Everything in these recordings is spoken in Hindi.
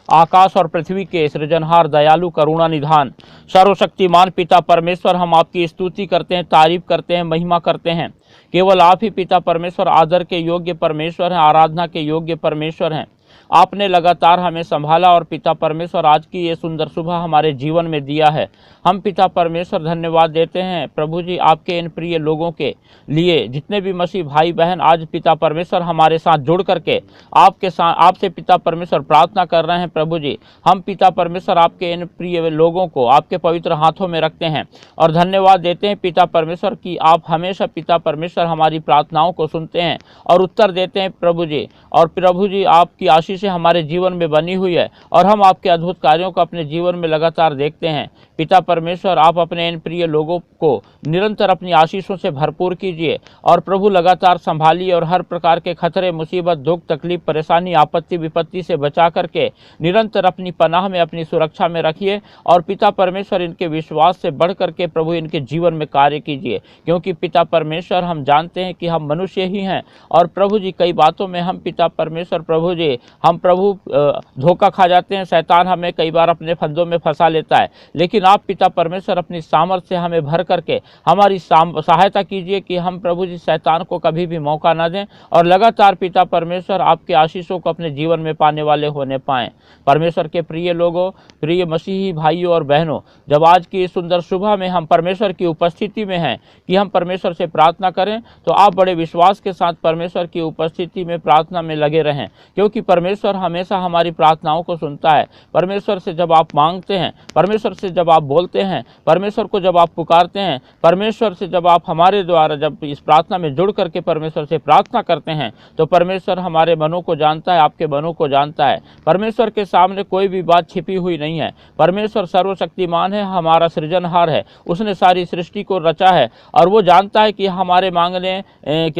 आकाश और पृथ्वी के सृजनहार, दयालु, करुणा निधान, सर्वशक्तिमान पिता परमेश्वर, हम आपकी स्तुति करते हैं, तारीफ करते हैं, महिमा करते हैं। केवल आप ही पिता परमेश्वर आदर के योग्य परमेश्वर हैं, आराधना के योग्य परमेश्वर हैं। आपने लगातार हमें संभाला और पिता परमेश्वर आज की ये सुंदर सुबह हमारे जीवन में दिया है। हम पिता परमेश्वर धन्यवाद देते हैं प्रभु जी आपके इन प्रिय लोगों के लिए, जितने भी मसीह भाई बहन आज पिता परमेश्वर हमारे साथ जुड़ करके आपसे पिता परमेश्वर प्रार्थना कर रहे हैं। प्रभु जी हम पिता परमेश्वर आपके इन प्रिय लोगों को आपके पवित्र हाथों में रखते हैं और धन्यवाद देते हैं पिता परमेश्वर कि आप हमेशा पिता परमेश्वर हमारी प्रार्थनाओं को सुनते हैं और उत्तर देते हैं प्रभु जी। और प्रभु जी आपकी आशीष हमारे जीवन में बनी हुई है और हम आपके अद्भुत कार्यों को अपने जीवन में लगातार देखते हैं। पिता परमेश्वर आप अपने इन प्रिय लोगों को निरंतर अपनी आशीषों से भरपूर कीजिए और प्रभु लगातार संभालिए और हर प्रकार के खतरे, मुसीबत, दुख, तकलीफ, परेशानी, आपत्ति, विपत्ति से बचा करके निरंतर अपनी पनाह में, अपनी सुरक्षा में रखिए और पिता परमेश्वर इनके विश्वास से बढ़ करके प्रभु इनके जीवन में कार्य कीजिए, क्योंकि पिता परमेश्वर हम जानते हैं कि हम मनुष्य ही हैं और प्रभु जी कई बातों में हम पिता परमेश्वर प्रभु जी हम प्रभु धोखा खा जाते हैं। शैतान हमें कई बार अपने फंदों में फंसा लेता है, लेकिन आप पिता परमेश्वर अपनी सामर्थ्य से हमें भर करके हमारी सहायता कीजिए कि हम प्रभु जी शैतान को कभी भी मौका ना दें और लगातार पिता परमेश्वर आपके आशीषों को अपने जीवन में पाने वाले होने पाएं। परमेश्वर के प्रिय लोगों, प्रिय मसीही भाइयों और बहनों, जब आज की सुंदर सुबह में हम परमेश्वर की उपस्थिति में हैं कि हम परमेश्वर से प्रार्थना करें, तो आप बड़े विश्वास के साथ परमेश्वर की उपस्थिति में प्रार्थना में लगे रहें, क्योंकि परमेश्वर हमेशा हमारी प्रार्थनाओं को सुनता है। परमेश्वर से जब आप मांगते हैं, परमेश्वर से जब आप बोलते हैं, परमेश्वर को जब आप पुकारते हैं, परमेश्वर से जब आप हमारे द्वारा जब इस प्रार्थना में जुड़ करके परमेश्वर से प्रार्थना करते हैं, तो परमेश्वर हमारे मनों को जानता है, आपके मनों को जानता है। परमेश्वर के सामने कोई भी बात छिपी हुई नहीं है। परमेश्वर सर्वशक्तिमान है, हमारा सृजनहार है, उसने सारी सृष्टि को रचा है और वो जानता है कि हमारे मांगने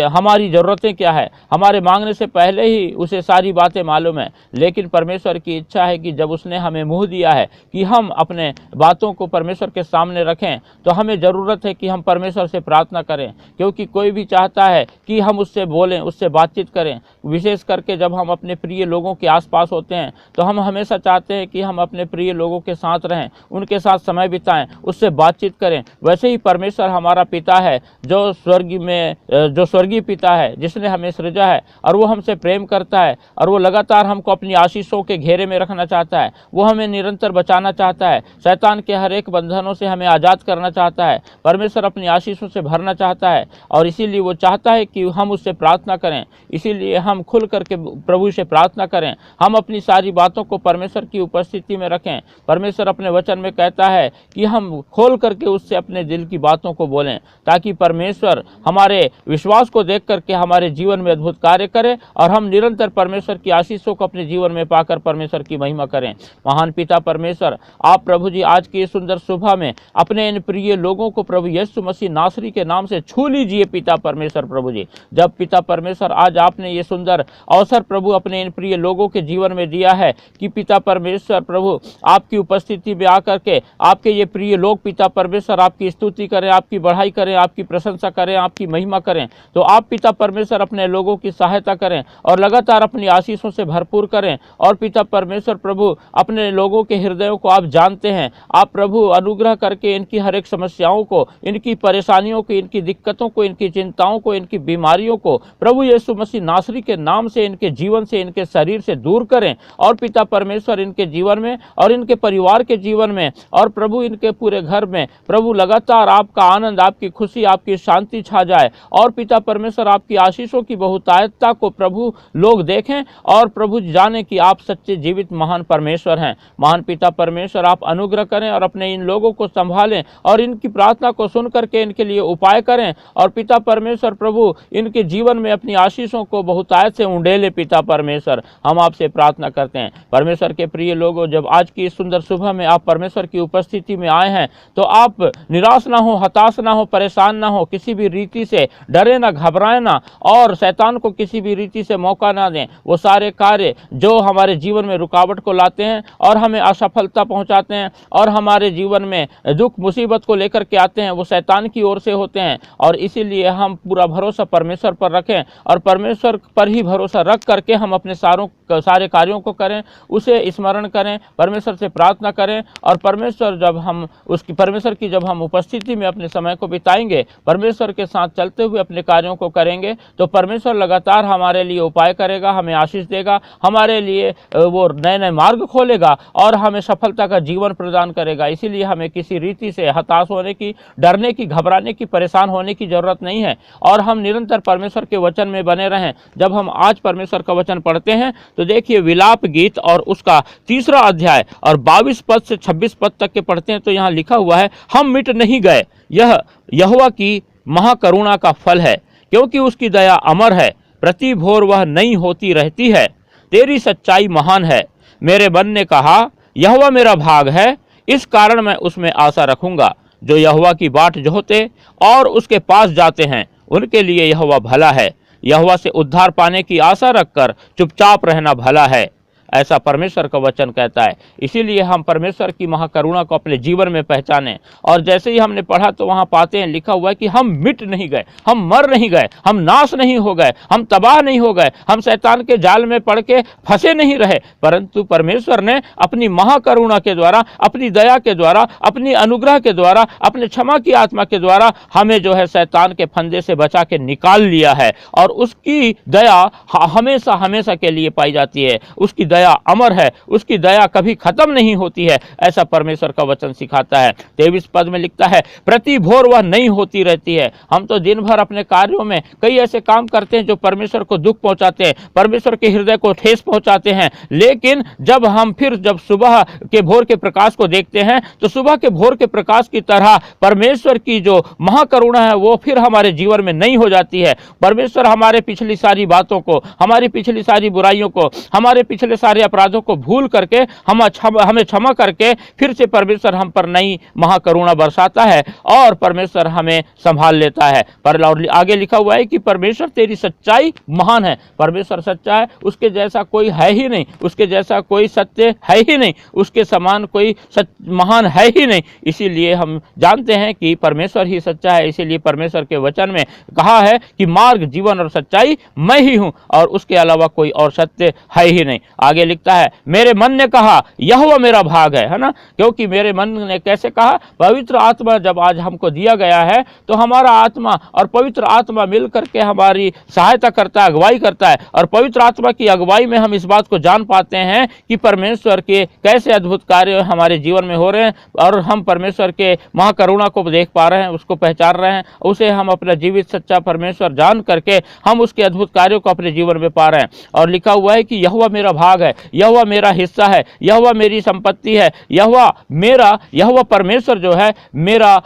हमारी ज़रूरतें क्या है। हमारे मांगने से पहले ही उसे सारी बातें मालूम है, लेकिन परमेश्वर की इच्छा है कि जब उसने हमें मुँह दिया है कि हम अपने बातों को परमेश्वर के सामने रखें, तो हमें ज़रूरत है कि हम परमेश्वर से प्रार्थना करें, क्योंकि कोई भी चाहता है कि हम उससे बोलें, उससे बातचीत करें। विशेष करके जब हम अपने प्रिय लोगों के आसपास होते हैं, तो हम हमेशा चाहते हैं कि हम अपने प्रिय लोगों के साथ रहें, उनके साथ समय बिताएं, उससे बातचीत करें। वैसे ही परमेश्वर हमारा पिता है, जो स्वर्गीय पिता है, जिसने हमें सृजा है और वो हमसे प्रेम करता है और वो लगातार हमको अपनी आशीषों के घेरे में रखना चाहता है। वो हमें निरंतर बचाना चाहता है, शैतान के हर एक बंधनों से हमें आज़ाद करना चाहता है। परमेश्वर अपनी आशीषों से भरना चाहता है और इसीलिए वो चाहता है कि हम उससे प्रार्थना करें। इसीलिए हम खुल करके प्रभु से प्रार्थना करें, हम अपनी सारी बातों को परमेश्वर की उपस्थिति में रखें। परमेश्वर अपने वचन में कहता है कि हम खोल करके उससे अपने दिल की बातों को बोलें, ताकि परमेश्वर हमारे विश्वास को देख करके हमारे जीवन में अद्भुत कार्य करे और हम निरंतर परमेश्वर की आशीषों को अपने जीवन में पाकर परमेश्वर की महिमा करें। महान पिता परमेश्वर, आप प्रभु जी आज की सुंदर सुबह में अपने इन प्रिय लोगों को प्रभु यीशु मसीह नासरी के नाम से छू लीजिए पिता परमेश्वर। प्रभु जी जब पिता परमेश्वर आज आपने ये सुंदर अवसर प्रभु अपने इन प्रिय लोगों के जीवन में दिया है कि पिता परमेश्वर प्रभु आपकी उपस्थिति में आकर के आपके ये प्रिय लोग पिता परमेश्वर आपकी स्तुति करें, आपकी बढ़ाई करें, आपकी प्रशंसा करें, आपकी महिमा करें, तो आप पिता परमेश्वर अपने लोगों की सहायता करें और लगातार अपनी आशीषों से भरपूर करें। और पिता परमेश्वर प्रभु अपने लोगों के हृदयों को आप जानते हैं, आप प्रभु अनुग्रह करके इनकी हर एक समस्याओं को, इनकी परेशानियों को, इनकी दिक्कतों को, इनकी चिंताओं को, इनकी बीमारियों को प्रभु यीशु मसीह नासरी के नाम से इनके जीवन से, इनके शरीर से दूर करें। और पिता परमेश्वर इनके जीवन में और इनके परिवार के जीवन में और प्रभु इनके पूरे घर में प्रभु लगातार आपका आनंद, आपकी खुशी, आपकी शांति छा जाए और पिता परमेश्वर आपकी आशीषों की बहुतायतता को प्रभु लोग देखें और प्रभु जाने कि आप सच्चे जीवित महान परमेश्वर हैं। महान पिता परमेश्वर आप अनुग्रह करें और अपने इन लोगों को संभालें और इनकी प्रार्थना को सुन करके इनके लिए उपाय करें और पिता परमेश्वर प्रभु इनके जीवन में अपनी आशीषों को बहुतायत से उंडेले। पिता परमेश्वर हम आपसे प्रार्थना करते हैं। परमेश्वर के प्रिय लोगों, जब आज की सुंदर सुबह में आप परमेश्वर की उपस्थिति में आए हैं, तो आप निराश ना हो, हताश ना हो, परेशान ना हो, किसी भी रीति से डरे ना, घबराए ना और शैतान को किसी भी रीति से मौका ना दें। वो सारे कार्य कार्य जो हमारे जीवन में रुकावट को लाते हैं और हमें असफलता पहुंचाते हैं और हमारे जीवन में दुख मुसीबत को लेकर के आते हैं, वो शैतान की ओर से होते हैं। और इसीलिए हम पूरा भरोसा परमेश्वर पर रखें और परमेश्वर पर ही भरोसा रख करके हम अपने सारे कार्यों को करें, उसे स्मरण करें, परमेश्वर से प्रार्थना करें। और परमेश्वर की जब हम उपस्थिति में अपने समय को बिताएंगे, परमेश्वर के साथ चलते हुए अपने कार्यों को करेंगे, तो परमेश्वर लगातार हमारे लिए उपाय करेगा, हमें आशीष देगा, हमारे लिए वो नए नए मार्ग खोलेगा और हमें सफलता का जीवन प्रदान करेगा। इसीलिए हमें किसी रीति से हताश होने की, डरने की, घबराने की, परेशान होने की जरूरत नहीं है। और हम निरंतर परमेश्वर के वचन में बने रहें। जब हम आज परमेश्वर का वचन पढ़ते हैं तो देखिए विलाप गीत और उसका 3 अध्याय और 22 पद से 26 पद तक के पढ़ते हैं तो यहाँ लिखा हुआ है, हम मिट नहीं गए, यह यहोवा की महाकरुणा का फल है, क्योंकि उसकी दया अमर है, प्रति भोर वह नई होती रहती है, तेरी सच्चाई महान है। मेरे मन ने कहा, यहोवा मेरा भाग है, इस कारण मैं उसमें आशा रखूंगा। जो यहोवा की बाट जोहते और उसके पास जाते हैं, उनके लिए यहोवा भला है। यहोवा से उद्धार पाने की आशा रखकर चुपचाप रहना भला है, ऐसा परमेश्वर का वचन कहता है। इसीलिए हम परमेश्वर की महाकरुणा को अपने जीवन में पहचानें। और जैसे ही हमने पढ़ा तो वहाँ पाते हैं, लिखा हुआ है कि हम मिट नहीं गए, हम मर नहीं गए, हम नाश नहीं हो गए, हम तबाह नहीं हो गए, हम शैतान के जाल में पड़ के फंसे नहीं रहे, परंतु परमेश्वर ने अपनी महाकरुणा के द्वारा, अपनी दया के द्वारा, अपनी अनुग्रह के द्वारा, अपने क्षमा की आत्मा के द्वारा हमें जो है शैतान के फंदे से बचा के निकाल लिया है। और उसकी दया हमेशा हमेशा के लिए पाई जाती है, उसकी दया अमर है, उसकी दया कभी खत्म नहीं होती है, ऐसा परमेश्वर का वचन सिखाता है। 23 पद में लिखता है, प्रति भोर वह नई होती रहती है। हम तो दिन भर अपने कार्यों में कई ऐसे काम करते हैं जो परमेश्वर को दुख पहुंचाते हैं, परमेश्वर के हृदय को ठेस पहुंचाते हैं, लेकिन जब हम जब सुबह के भोर के प्रकाश को देखते हैं तो सुबह के भोर के प्रकाश की तरह परमेश्वर की जो महाकरुणा है वो फिर हमारे जीवन में नई हो जाती है। परमेश्वर हमारे पिछली सारी बातों को, हमारी पिछली सारी बुराइयों को, हमारे पिछले सारे अपराधों को भूल करके हमें क्षमा करके फिर से परमेश्वर हम पर नई महाकरुणा बरसाता है और परमेश्वर हमें संभाल लेता है। पर आगे लिखा हुआ है कि परमेश्वर तेरी सच्चाई महान है। परमेश्वर सच्चा है, उसके जैसा कोई है ही नहीं, उसके जैसा कोई सत्य है ही नहीं, उसके समान कोई महान है ही नहीं। इसीलिए हम जानते हैं कि परमेश्वर ही सच्चा है। इसीलिए परमेश्वर के वचन में कहा है कि मार्ग, जीवन और सच्चाई मैं ही हूं और उसके अलावा कोई और सत्य है ही नहीं। आगे लिखता है, मेरे मन ने कहा, यहोवा मेरा भाग है ना। क्योंकि मेरे मन ने कैसे कहा, पवित्र आत्मा जब आज हमको दिया गया है तो हमारा आत्मा और पवित्र आत्मा मिलकर के हमारी सहायता करता है, अगुवाई करता है। और पवित्र आत्मा की अगुवाई में हम इस बात को जान पाते हैं कि परमेश्वर के कैसे अद्भुत कार्य हमारे जीवन में हो रहे हैं और हम परमेश्वर के महाकरुणा को देख पा रहे हैं, उसको पहचान रहे हैं, उसे हम अपना जीवित सच्चा परमेश्वर जान करके हम उसके अद्भुत कार्यों को अपने जीवन में पा रहे हैं। और लिखा हुआ है कि यहोवा मेरा भाग है, यहोवा मेरा हिस्सा है, यहोवा मेरी संपत्ति है, यहोवा परमेश्वर जो है मेरा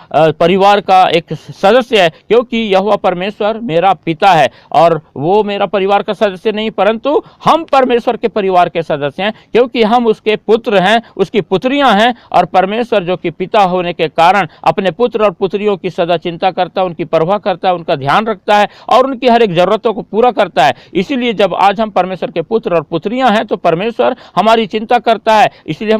परिवार का एक सदस्य है। क्योंकि यहोवा परमेश्वर मेरा पिता है और वो मेरा परिवार का सदस्य नहीं, परंतु हम परमेश्वर के परिवार के सदस्य हैं, क्योंकि हम उसके पुत्र हैं, उसकी पुत्रियां हैं। और परमेश्वर जो कि पिता होने के कारण अपने पुत्र और पुत्रियों की सदा चिंता करता है, उनकी परवाह करता है, उनका ध्यान रखता है और उनकी हर एक जरूरतों को पूरा करता है। इसीलिए जब आज हम परमेश्वर के पुत्र और पुत्रियां हैं तो परमेश्वर हमारी चिंता करता है। इसलिए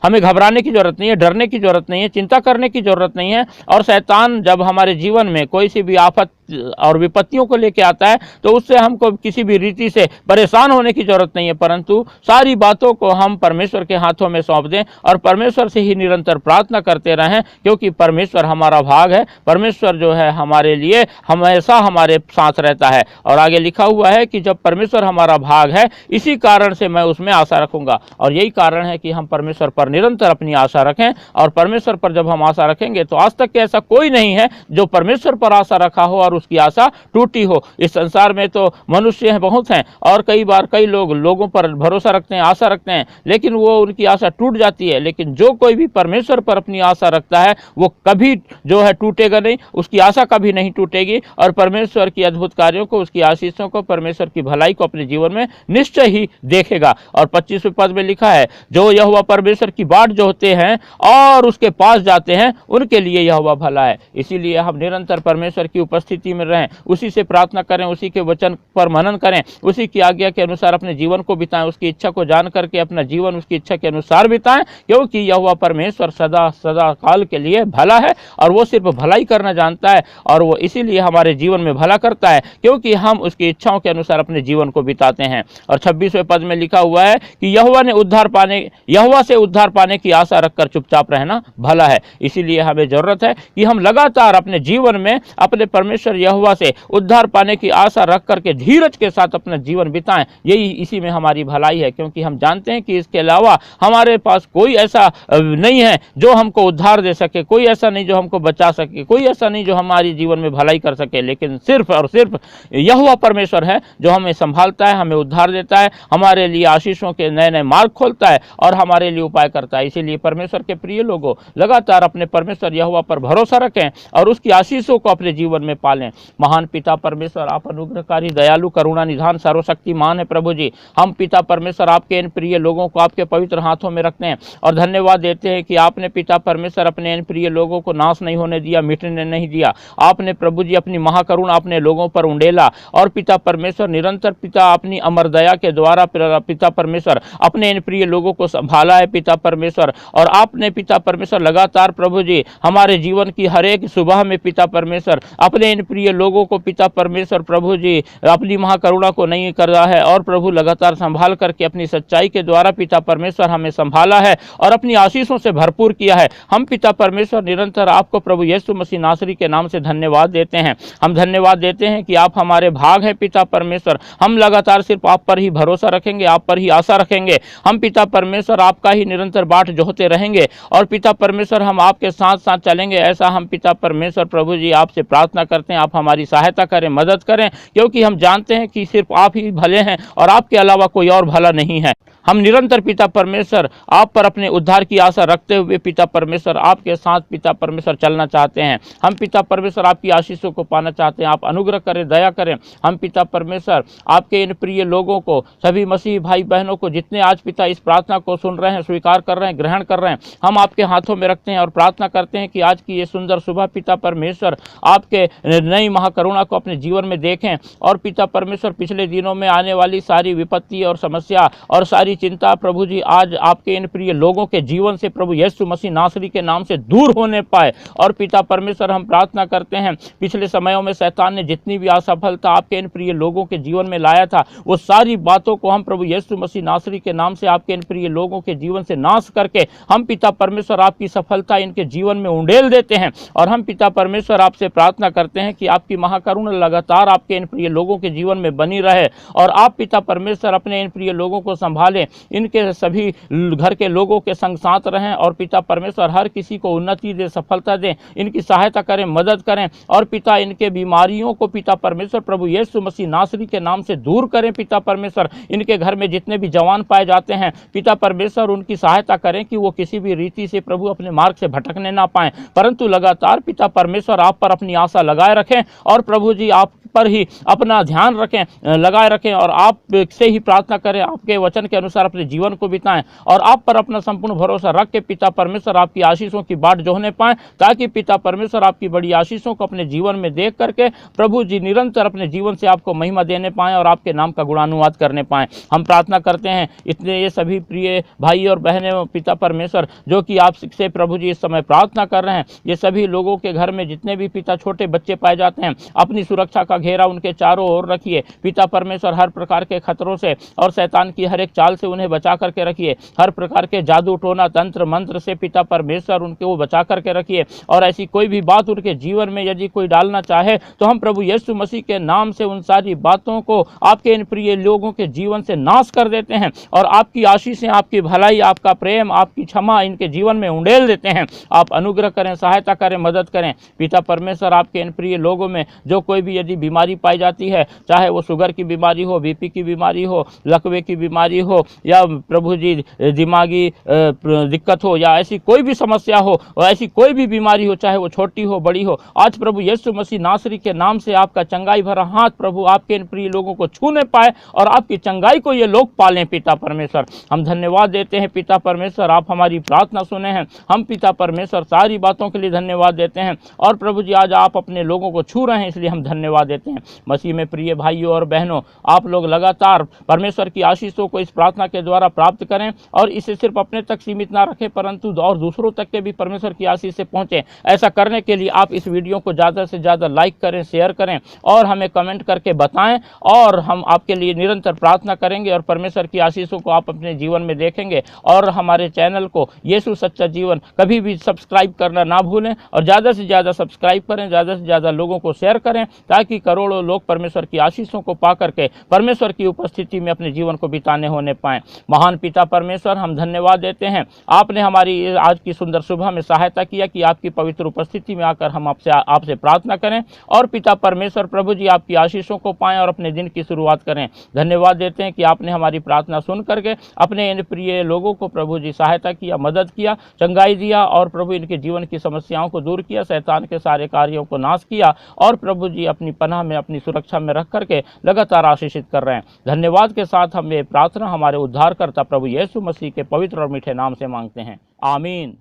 हमें घबराने की जरूरत नहीं है, डरने की जरूरत नहीं है, चिंता करने की जरूरत नहीं है। और शैतान जब हमारे जीवन में कोई सी भी आफत और विपत्तियों को लेकर आता है तो उससे हमको किसी भी रीति से परेशान होने की जरूरत नहीं है, परंतु सारी बातों को हम परमेश्वर के हाथों में सौंप दें और परमेश्वर से ही निरंतर प्रार्थना करते रहें। क्योंकि परमेश्वर हमारा भाग है, परमेश्वर जो है हमारे लिए हमेशा हमारे साथ रहता है। और आगे लिखा हुआ है कि जब परमेश्वर हमारा भाग है, इसी कारण से मैं उसमें आशा रखूंगा। और यही कारण है कि हम परमेश्वर पर निरंतर अपनी आशा रखें। और परमेश्वर पर जब हम आशा रखेंगे तो आज तक ऐसा कोई नहीं है जो परमेश्वर पर आशा रखा हो और उसकी आशा टूटी हो। इस संसार में तो मनुष्य बहुत हैं और कई बार कई लोगों पर भरोसा रखते हैं, आशा रखते हैं, लेकिन वो उनकी आशा टूट जाती है। लेकिन जो कोई भी परमेश्वर पर अपनी आशा रखता है वो कभी जो है टूटेगा नहीं, उसकी आशा कभी नहीं टूटेगी। और परमेश्वर की अद्भुत कार्यों को, उसकी आशीषों को, परमेश्वर की भलाई को अपने जीवन में निश्चय ही देखेगा। और 25वें पद में लिखा है, जो यहोवा परमेश्वर की बाट जोहते हैं और उसके पास जाते हैं, उनके लिए यहोवा भला है। इसीलिए हम निरंतर परमेश्वर की उपस्थिति स्थिति में रहें, उसी से प्रार्थना करें, उसी के वचन पर मनन करें, उसी की आज्ञा के अनुसार अपने जीवन को बिताएं, उसकी इच्छा को जान करके अपना जीवन उसकी इच्छा के अनुसार बिताएं, क्योंकि यहोवा परमेश्वर सदा सदा काल के लिए भला है और वो सिर्फ भलाई करना जानता है और वो इसीलिए हमारे जीवन में भला करता है क्योंकि हम उसकी इच्छाओं के अनुसार अपने जीवन को बिताते हैं। और 26वें पद में लिखा हुआ है कि यहोवा से उद्धार पाने की आशा रखकर चुपचाप रहना भला है। इसीलिए हमें जरूरत है कि हम लगातार अपने जीवन में अपने परमेश्वर यहोवा से उद्धार पाने की आशा रख करके धीरज के साथ अपना जीवन बिताएं। यही इसी में हमारी भलाई है, क्योंकि हम जानते हैं कि इसके अलावा हमारे पास कोई ऐसा नहीं है जो हमको उद्धार दे सके, कोई ऐसा नहीं जो हमको बचा सके, कोई ऐसा नहीं जो हमारी जीवन में भलाई कर सके, लेकिन सिर्फ और सिर्फ यहोवा परमेश्वर है जो हमें संभालता है, हमें उद्धार देता है, हमारे लिए आशीषों के नए नए मार्ग खोलता है और हमारे लिए उपाय करता है। इसीलिए परमेश्वर के प्रिय लोगों, लगातार अपने परमेश्वर यहोवा पर भरोसा रखें और उसकी आशीषों को अपने जीवन में पालें। महान पिता परमेश्वर, आप अनुग्रहकारी, दयालु, करुणा निधान, सर्वशक्तिमान है प्रभु जी। हम पिता परमेश्वर आपके इन प्रिय लोगों को आपके पवित्र हाथों में रखते हैं और धन्यवाद देते हैं कि आपने पिता परमेश्वर अपने इन प्रिय लोगों को नाश नहीं होने दिया, मिटने नहीं दिया। आपने प्रभु जी अपनी महाकरुणा अपने लोगों पर उंडेला और पिता परमेश्वर निरंतर पिता अपनी अमर दया के द्वारा पिता परमेश्वर अपने इन प्रिय लोगों को संभाला है पिता परमेश्वर। और आपने पिता परमेश्वर लगातार प्रभु जी हमारे जीवन की हर एक सुबह में पिता परमेश्वर अपने इन प्रिय लोगों को पिता परमेश्वर प्रभु जी अपनी महाकरुणा को नहीं कर रहा है और प्रभु लगातार संभाल करके अपनी सच्चाई के द्वारा पिता परमेश्वर हमें संभाला है और अपनी आशीषों से भरपूर किया है। हम पिता परमेश्वर निरंतर आपको प्रभु यीशु मसीह नासरी के नाम से धन्यवाद देते हैं। हम धन्यवाद देते हैं कि आप हमारे भाग हैं पिता परमेश्वर। हम लगातार सिर्फ आप पर ही भरोसा रखेंगे, आप पर ही आशा रखेंगे। हम पिता परमेश्वर आपका ही निरंतर बाट जोहते रहेंगे और पिता परमेश्वर हम आपके साथ साथ चलेंगे। ऐसा हम पिता परमेश्वर प्रभु जी आपसे प्रार्थना करते हैं, आप हमारी सहायता करें, मदद करें, क्योंकि हम जानते हैं कि सिर्फ आप ही भले हैं और आपके अलावा कोई और भला नहीं है। हम निरंतर पिता परमेश्वर आप पर अपने उद्धार की आशा रखते हुए पिता परमेश्वर आपके साथ पिता परमेश्वर चलना चाहते हैं। हम पिता परमेश्वर आपकी आशीषों को पाना चाहते हैं। आप अनुग्रह करें, दया करें। हम पिता परमेश्वर आपके इन प्रिय लोगों को, सभी मसीह भाई बहनों को जितने आज पिता इस प्रार्थना को सुन रहे हैं, स्वीकार कर रहे हैं, ग्रहण कर रहे हैं, हम आपके हाथों में रखते हैं और प्रार्थना करते हैं कि आज की ये सुंदर सुबह पिता परमेश्वर आपके नई महाकरुणा को अपने जीवन में देखें और पिता परमेश्वर पिछले दिनों में आने वाली सारी विपत्ति और समस्या और सारी चिंता प्रभु जी आज आपके इन प्रिय लोगों के जीवन से प्रभु यीशु मसीह नासरी के नाम से दूर होने पाए। और पिता परमेश्वर हम प्रार्थना करते हैं पिछले समयों में शैतान ने जितनी भी असफलता आपके इन प्रिय लोगों के जीवन में लाया था, वो सारी बातों को हम प्रभु यीशु मसीह नासरी के नाम से आपके इन प्रिय लोगों के जीवन से नाश करके हम पिता परमेश्वर आपकी सफलता इनके जीवन में उंडेल देते हैं। और हम पिता परमेश्वर आपसे प्रार्थना करते हैं कि आपकी महाकरुणा लगातार आपके इन प्रिय लोगों के जीवन में बनी रहे और आप पिता परमेश्वर अपने इन प्रिय लोगों को संभालें, इनके सभी घर के लोगों के संग साथ रहें और पिता परमेश्वर हर किसी को उन्नति दे, सफलता दें, इनकी सहायता करें, मदद करें और पिता इनके बीमारियों को पिता परमेश्वर प्रभु यीशु मसीह नासरी के नाम से दूर करें। पिता परमेश्वर इनके घर में जितने भी जवान पाए जाते हैं पिता परमेश्वर उनकी सहायता करें कि वो किसी भी रीति से प्रभु अपने मार्ग से भटकने ना पाएं, परंतु लगातार पिता परमेश्वर आप पर अपनी आशा लगाए रखें और प्रभु जी आप पर ही अपना ध्यान रखें, लगाए रखें और आप से ही प्रार्थना करें, आपके वचन के अनुसार अपने जीवन को बिताएं और आप पर अपना संपूर्ण भरोसा रख के पिता परमेश्वर आपकी आशीषों की बाट जोहने पाएं, ताकि पिता परमेश्वर आपकी बड़ी आशीषों को अपने जीवन में देख करके प्रभु जी निरंतर अपने जीवन से आपको महिमा देने पाएं और आपके नाम का गुणानुवाद करने पाएं। हम प्रार्थना करते हैं इतने ये सभी प्रिय भाई और बहनें पिता परमेश्वर जो कि आपसे प्रभु जी इस समय प्रार्थना कर रहे हैं, ये सभी लोगों के घर में जितने भी पिता छोटे बच्चे पाए जाते हैं, अपनी सुरक्षा का घेरा उनके चारों ओर रखिए पिता परमेश्वर। हर प्रकार के खतरों से और शैतान की हर एक चाल से उन्हें बचा करके रखिए, हर प्रकार के जादू टोना तंत्र मंत्र से पिता परमेश्वर उनके वो बचा करके रखिए और ऐसी कोई भी बात उनके जीवन में यदि कोई डालना चाहे तो हम प्रभु यीशु मसीह के नाम से उन सारी बातों को आपके इन प्रिय लोगों के जीवन से नाश कर देते हैं और आपकी आशीषें, आपकी भलाई, आपका प्रेम, आपकी क्षमा इनके जीवन में उंडेल देते हैं। आप अनुग्रह करें, सहायता करें, मदद करें पिता परमेश्वर। आपके इन प्रिय लोगों में जो कोई भी यदि बीमारी पाई जाती है, चाहे वो शुगर की बीमारी हो, बीपी की बीमारी हो, लकवे की बीमारी हो, या प्रभु जी दिमागी दिक्कत हो, या ऐसी कोई भी समस्या हो, और ऐसी कोई भी बीमारी हो, चाहे वो छोटी हो बड़ी हो, आज प्रभु यीशु मसीह नासरी के नाम से आपका चंगाई भरा हाथ प्रभु आपके इन प्रिय लोगों को छूने पाए और आपकी चंगाई को ये लोग पालें। पिता परमेश्वर, हम धन्यवाद देते हैं पिता परमेश्वर, आप हमारी प्रार्थना सुने हैं। हम पिता परमेश्वर सारी बातों के लिए धन्यवाद देते हैं, और प्रभु जी आज आप अपने लोगों को छू रहे हैं, इसलिए हम धन्यवाद देते हैं। मसीह में प्रिय भाइयों और बहनों, आप लोग लगातार परमेश्वर की आशीषों को इस प्रार्थना के द्वारा प्राप्त करें, और इसे सिर्फ अपने तक सीमित ना रखें, परंतु और दूसरों तक के भी परमेश्वर की आशीष से पहुंचे। ऐसा करने के लिए आप इस वीडियो को ज़्यादा से ज़्यादा लाइक करें, शेयर करें, और हमें कमेंट करके बताएं, और हम आपके लिए निरंतर प्रार्थना करेंगे, और परमेश्वर की आशीषों को आप अपने जीवन में देखेंगे। और हमारे चैनल को यीशु सच्चा जीवन कभी भी सब्सक्राइब करना ना भूलें, और ज़्यादा से ज़्यादा सब्सक्राइब करें, ज़्यादा से ज़्यादा लोगों को शेयर करें, ताकि करोड़ों लोग परमेश्वर की आशीषों को पा करके परमेश्वर की उपस्थिति में अपने जीवन को बिताने होने पाएं। महान पिता परमेश्वर, हम धन्यवाद देते हैं, आपने हमारी आज की सुंदर सुबह में सहायता किया कि आपकी पवित्र उपस्थिति में आकर हम आपसे प्रार्थना करें, और पिता परमेश्वर प्रभु जी आपकी आशीषों को पाएं और अपने दिन की शुरुआत करें। धन्यवाद देते हैं कि आपने हमारी प्रार्थना सुन करके अपने इन प्रिय लोगों को प्रभु जी सहायता किया, मदद किया, चंगाई दिया, और प्रभु इनके जीवन की समस्याओं को दूर किया, शैतान के सारे कार्यों को नाश किया, और प्रभु जी अपनी पनाह में, अपनी सुरक्षा में रख करके लगातार आशीषित कर रहे हैं। धन्यवाद के साथ हम ये प्रार्थना हमारे उद्धारकर्ता प्रभु यीशु मसीह के पवित्र और मीठे नाम से मांगते हैं, आमीन।